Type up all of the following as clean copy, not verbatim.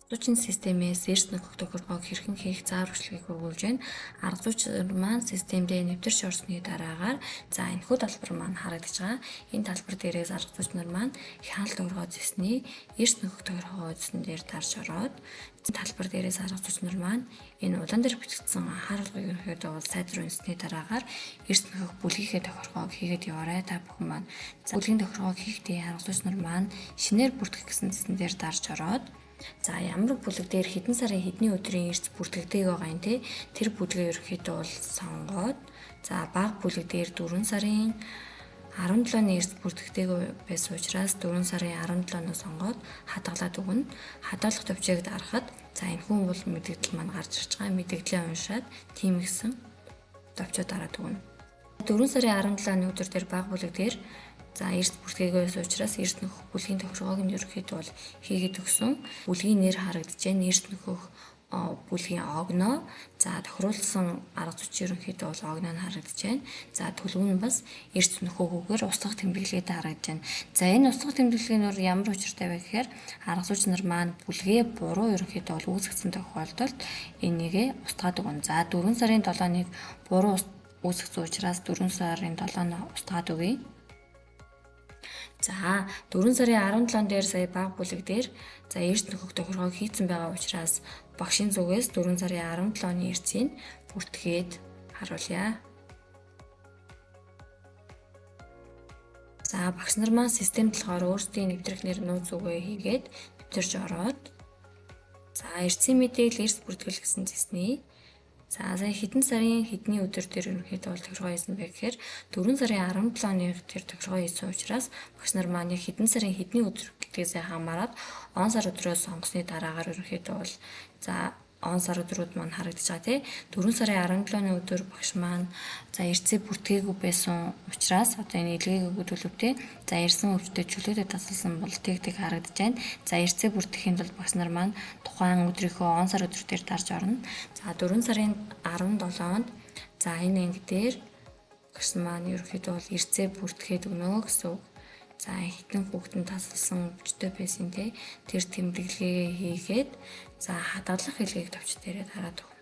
Зуучин системээс эрс нөхөх тохиргоог хэрхэн хийх заар уршлагыг хургуулж байна. Арга зүйчид маань системдээ нэвтэрч орсны дараагаар энэхүү талбар маань харагдаж байгаа. Энэ талбар дээрээс арга зүйч нар маань хяналт өргөө зэсний эрс нөхөх тохиргоо зэсэн дээр дарж ороод талбар дээрээс арга зүйч нар маань энэ улаан дээр бичигдсэн анхааруулгыг ерөнхийдөө бол сайдруулж үнсний дараагаар эрс нөхөх бүлгийнхээ тохиргоог хийгээд яваарай та бүхэн маань. Бүлгийн тохиргоог хийхдээ арга зүйч нар маань шинээр бүртгэх гэсэн зэсэн дээр дарж ороод ямар бүлэг дээр хэдэн сарын хэдний өдрийн эрс бүртгэгдээг байгаа юм те тэр бүлгээ ерөнхийдөө бол сонгоод бага бүлэг дээр 4 сарын 17-ны эрс бүртгэгдээг байсан учраас 4 сарын 17-ноос сонгоод хадгалаад өгнө. Хадгалах төвчийг дарахад энэхүү бол мэдээлэл маань гарч ирж байгаа. Мэдээллээ уншаад тийм гэсэн төвчөө дараад өгнө. 4 сарын 17-ны өдөр дээр бага бүлэг дээр эрс бүртгэгээс учраас эрс нөхөх бүлгийн тохиргоог нь ерөнхийдөө бол хийгээд өгсөн. Бүлгийн нэр харагдаж байна. Эрс нөхөх бүлгийн огноо тохируулсан арга зүйч ерөнхийдөө бол огноо нь харагдаж байна. Төлөв нь бас эрс нөхөөгүйгээр устгах тэмдэглэгээд харагдаж байна. Энэ устгах тэмдэглэгээр ямар учиртай вэ гэхээр арга зүйч нар маань бүлгээ буруу ерөнхийдөө бол үүсгэсэн тохиолдолд энийгээ устгаад өгнө. 4 сарын 7-ныг буруу үүсгэсэн учраас 4 сарын 7-нд устгаад өгье. 4 сарын 17 дээр сая бага бүлэг дээр эрс нөхөх тохиргоог хийцэн байгаа учраас багшийн зүгээс 4 сарын 17-ны эрсийг бүртгээд харуулъя. Багш нар маань системд болохоор өөрсдийн нэвтрэх нууц үгээ хийгээд нэвтэрч ороод эрсийн мэдээлэл эрс бүртгэл гэсэн зэсний хэдэн сарын хэдний өдөр дээр ерөнхийдөө бол тохиргоо хийсэн бэ гэхээр 4 сарын 17-ны тэр тохиргоо хийсэн учраас багш нар маань хэдэн сарын хэдний өдөр гэдгээс хамаарат он сар өдрөөс сонгосны дараагаар ерөнхийдөө бол он сар өдрүүд маань харагдаж байгаа тий. 4 сарын 17-ны өдөр багш маань эрсээ бүртгээгүй байсан учраас энэ илгээгээгүй төлөвтэй эрсэн өвчтөд чөлөөтэй тасалсан бол тэг харагдаж байна. Эрсээ бүртгэхийн тулд багш нар маань тухайн өдрийнхөө он сар өдөр дээр дарж орно. 4 сарын 17-нд энэ анги дээр багш маань ерөнхийдөө бол эрсээ бүртгээд өгнө гэсэн үг. Хитэн хүүхдэн тасалсан өвчтөй байсан тий. Тэр тэмдэглэгээ хийгээд хадгалах хэлгийг товч дээрээ дараад өгнө.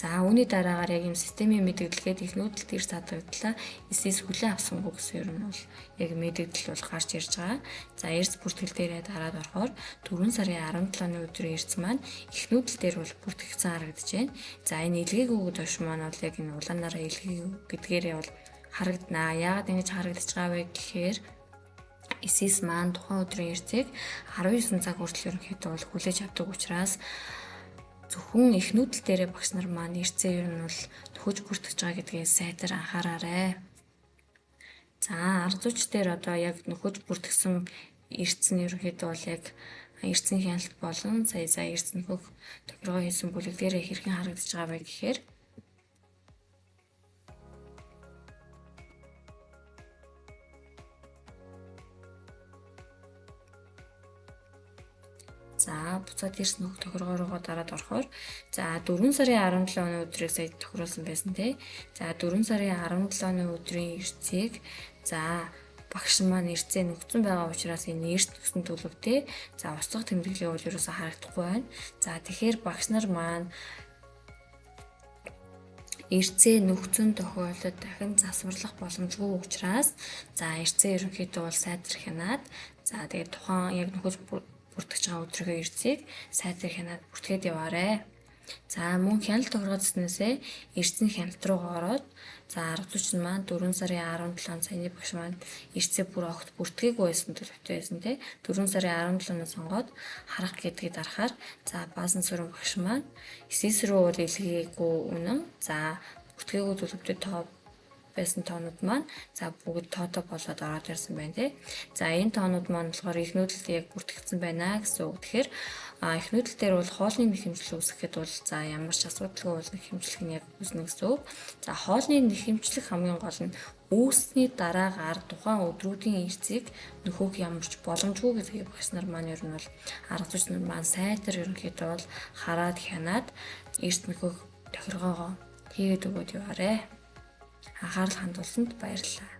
Үүний дараагаар яг юм системийн мэдээлэлгээд их нүүдэлт эрс хадагдлаа эсээс хүлээн авсангүй гэсэн ер нь бол яг мэдээлэл бол гарч ирж байгаа. Эрс бүртгэл дээрээ дараад орохоор 4 сарын 17-ны өдрийн эрс маань их нүүдэл дээр бол бүртгэгдсэн харагдаж байна. Энэ илгээгүй төвш маань бол яг энэ улаанаараа илгээгүй гэдгээрээ бол харагдана. Яагаад ингэж харагдаж байгаа вэ гэхээр эсэс маань тухайн өдрийн эрсийг 19 цаг хүртэл ерөнхийдөө бол хүлээж авдаг учраас зөвхөн их нүүдэл дээрээ багш нар маань эрсээ ер нь бол төхөж бүртгэж байгаа гэдгээ сайтар анхаараарай. Арга зүйч дээр одоо яг нөхөж бүртгэсэн эрс нь ерөнхийдөө бол яг эрсийн хяналт болон эрс нөхөх тохиргоо хийсэн бүлэг дээрээ хэрхэн харагдаж байгаа вэ гэхээр буцаад эрс нөхөх тохиргоо руугаа дараад орохоор 4 сарын 17-ны өдрийг сая тохируулсан байсан тий. 4 сарын 17-ны өдрийн эрсийг багш маань эрсээ нөхцөн байгаа учраас энэ эрс нөхсөн төлөвтэй устгах тэмдэглээ бол ерөөсөө харагдахгүй байна. Тэгэхээр багш нар маань эрсээ нөхцөн тохиолдолд дахин засварлах боломжгүй учраас эрсээ ерөнхийдөө бол сайтар хянаад тэгээд тухайн яг нөхөж бүртгэж байгаа өдрийнхөө эрсийг сайтар хянаад бүртгээд яваарай. Мөн хяналт тохиргоо зэснээсээ эрсний хяналт руугаа ороод арга зүйч маань 4 сарын 17-нд саяны багш маань эрсээ бүр огт бүртгээгүй байсан төлөвтэй байсан тий. 4 сарын 17-ноос сонгоод харах гэдгийг дарахаар баасан сүрэн багш маань эсэс рүү бол илгээгүй үнэн. Бүртгээгүй төлөвтэй тоо байсан тоонууд маань бүгд тоотой болоод ороод ирсэн байна тий. Энэ тоонууд маань болохоор их нүүдэлд яг бүртгэгдсэн байна гэсэн үг. Тэгэхээр их нүүдэл дээр бол хоолны нэхэмжлэл үүсгэхэд бол ямар ч асуудалгүй бол нэхэмжлэх нь яг үүснэ гэсэн үг. Хоолны нэхэмжлэх хамгийн гол нь үүссний дараагаар тухайн өдрүүдийн эрсийг нөхөх ямар ч боломжгүй гэдгийг багш нар маань ер нь бол арга зүйч нар маань сайтар ерөнхийдөө бол хараад хянаад эрс нөхөх тохиргоогоо хийгээд өгөөд яваарэ. Анхаарал хандуулсанд баярлалаа.